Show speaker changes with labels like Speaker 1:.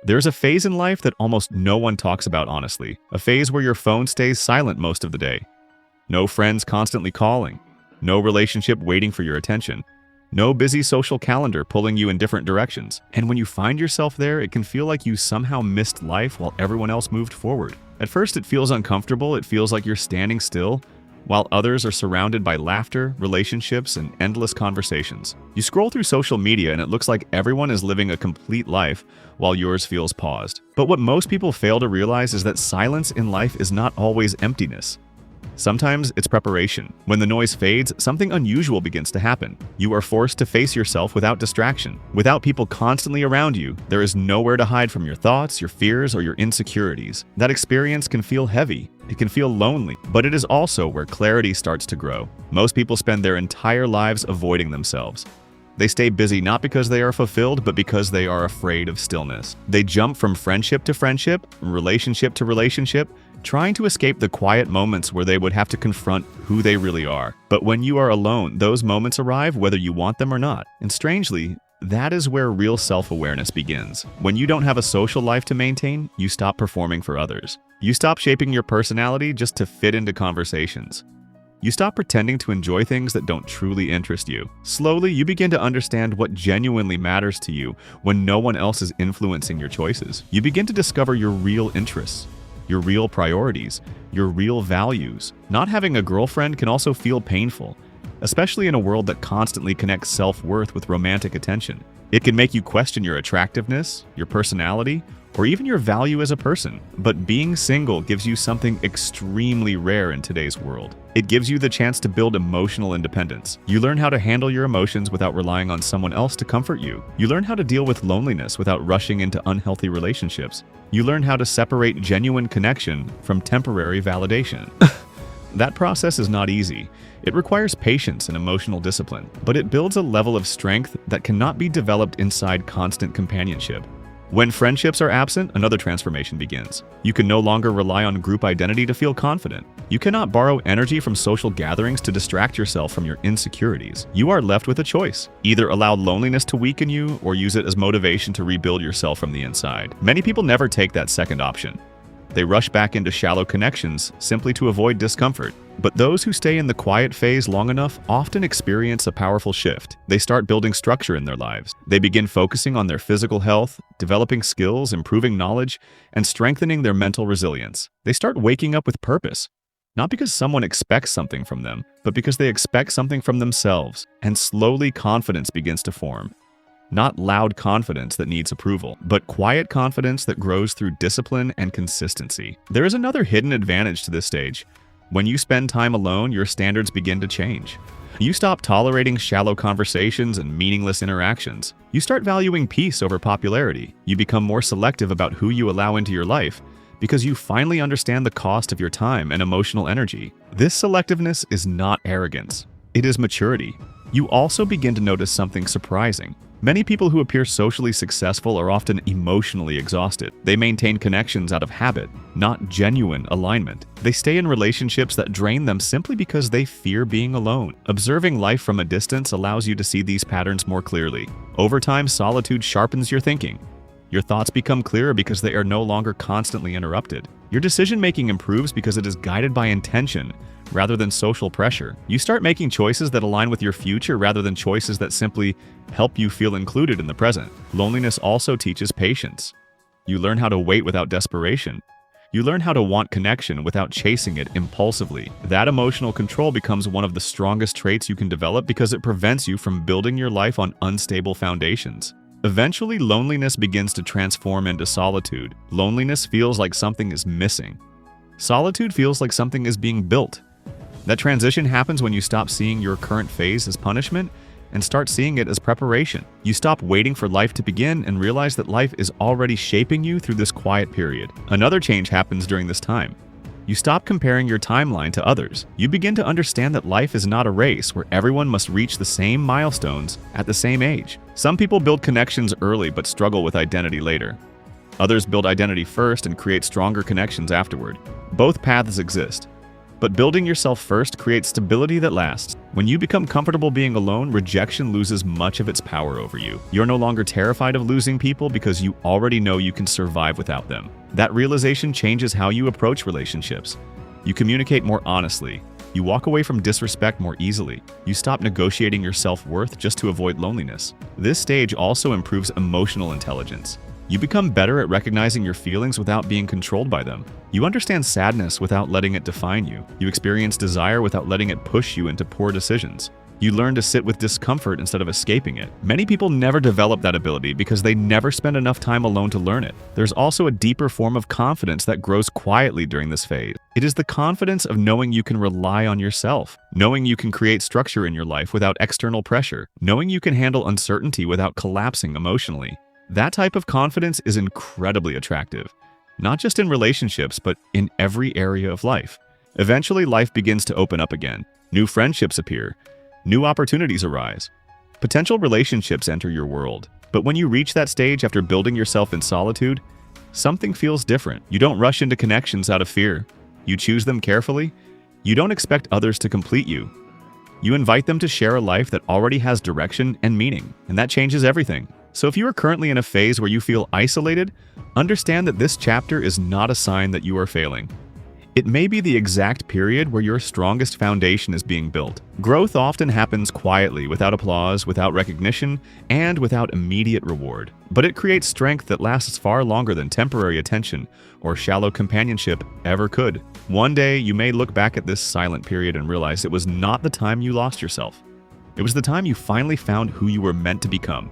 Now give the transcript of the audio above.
Speaker 1: There's a phase in life that almost no one talks about honestly, a phase where your phone stays silent most of the day. No friends constantly calling, no relationship waiting for your attention, no busy social calendar pulling you in different directions. And when you find yourself there, it can feel like you somehow missed life while everyone else moved forward. At first, it feels uncomfortable. It feels like you're standing still, while others are surrounded by laughter, relationships, and endless conversations. You scroll through social media and it looks like everyone is living a complete life while yours feels paused. But what most people fail to realize is that silence in life is not always emptiness. Sometimes it's preparation. When the noise fades, something unusual begins to happen. You are forced to face yourself without distraction. Without people constantly around you, there is nowhere to hide from your thoughts, your fears, or your insecurities. That experience can feel heavy. It can feel lonely, but it is also where clarity starts to grow. Most people spend their entire lives avoiding themselves. They stay busy not because they are fulfilled, but because they are afraid of stillness. They jump from friendship to friendship, relationship to relationship, trying to escape the quiet moments where they would have to confront who they really are. But when you are alone, those moments arrive whether you want them or not. And strangely, that is where real self-awareness begins. When you don't have a social life to maintain, you stop performing for others. You stop shaping your personality just to fit into conversations. You stop pretending to enjoy things that don't truly interest you. Slowly, you begin to understand what genuinely matters to you when no one else is influencing your choices. You begin to discover your real interests, your real priorities, your real values. Not having a girlfriend can also feel painful, especially in a world that constantly connects self-worth with romantic attention. It can make you question your attractiveness, your personality, or even your value as a person. But being single gives you something extremely rare in today's world. It gives you the chance to build emotional independence. You learn how to handle your emotions without relying on someone else to comfort you. You learn how to deal with loneliness without rushing into unhealthy relationships. You learn how to separate genuine connection from temporary validation. That process is not easy. It requires patience and emotional discipline, but it builds a level of strength that cannot be developed inside constant companionship. When friendships are absent, another transformation begins. You can no longer rely on group identity to feel confident. You cannot borrow energy from social gatherings to distract yourself from your insecurities. You are left with a choice. Either allow loneliness to weaken you or use it as motivation to rebuild yourself from the inside. Many people never take that second option. They rush back into shallow connections simply to avoid discomfort. But those who stay in the quiet phase long enough often experience a powerful shift. They start building structure in their lives. They begin focusing on their physical health, developing skills, improving knowledge, and strengthening their mental resilience. They start waking up with purpose. Not because someone expects something from them, but because they expect something from themselves. And slowly confidence begins to form. Not loud confidence that needs approval, but quiet confidence that grows through discipline and consistency. There is another hidden advantage to this stage. When you spend time alone, your standards begin to change. You stop tolerating shallow conversations and meaningless interactions. You start valuing peace over popularity. You become more selective about who you allow into your life because you finally understand the cost of your time and emotional energy. This selectiveness is not arrogance. It is maturity. You also begin to notice something surprising. Many people who appear socially successful are often emotionally exhausted. They maintain connections out of habit, not genuine alignment. They stay in relationships that drain them simply because they fear being alone. Observing life from a distance allows you to see these patterns more clearly. Over time, solitude sharpens your thinking. Your thoughts become clearer because they are no longer constantly interrupted. Your decision-making improves because it is guided by intention rather than social pressure. You start making choices that align with your future rather than choices that simply help you feel included in the present. Loneliness also teaches patience. You learn how to wait without desperation. You learn how to want connection without chasing it impulsively. That emotional control becomes one of the strongest traits you can develop because it prevents you from building your life on unstable foundations. Eventually, loneliness begins to transform into solitude. Loneliness feels like something is missing. Solitude feels like something is being built. That transition happens when you stop seeing your current phase as punishment and start seeing it as preparation. You stop waiting for life to begin and realize that life is already shaping you through this quiet period. Another change happens during this time. You stop comparing your timeline to others. You begin to understand that life is not a race where everyone must reach the same milestones at the same age. Some people build connections early but struggle with identity later. Others build identity first and create stronger connections afterward. Both paths exist. But building yourself first creates stability that lasts. When you become comfortable being alone, rejection loses much of its power over you. You're no longer terrified of losing people because you already know you can survive without them. That realization changes how you approach relationships. You communicate more honestly. You walk away from disrespect more easily. You stop negotiating your self-worth just to avoid loneliness. This stage also improves emotional intelligence. You become better at recognizing your feelings without being controlled by them. You understand sadness without letting it define you. You experience desire without letting it push you into poor decisions. You learn to sit with discomfort instead of escaping it. Many people never develop that ability because they never spend enough time alone to learn it. There's also a deeper form of confidence that grows quietly during this phase. It is the confidence of knowing you can rely on yourself, knowing you can create structure in your life without external pressure, knowing you can handle uncertainty without collapsing emotionally. That type of confidence is incredibly attractive, not just in relationships, but in every area of life. Eventually, life begins to open up again. New friendships appear. New opportunities arise. Potential relationships enter your world. But when you reach that stage after building yourself in solitude, something feels different. You don't rush into connections out of fear. You choose them carefully. You don't expect others to complete you. You invite them to share a life that already has direction and meaning, and that changes everything. So if you are currently in a phase where you feel isolated, understand that this chapter is not a sign that you are failing. It may be the exact period where your strongest foundation is being built. Growth often happens quietly, without applause, without recognition, and without immediate reward. But it creates strength that lasts far longer than temporary attention or shallow companionship ever could. One day, you may look back at this silent period and realize it was not the time you lost yourself. It was the time you finally found who you were meant to become.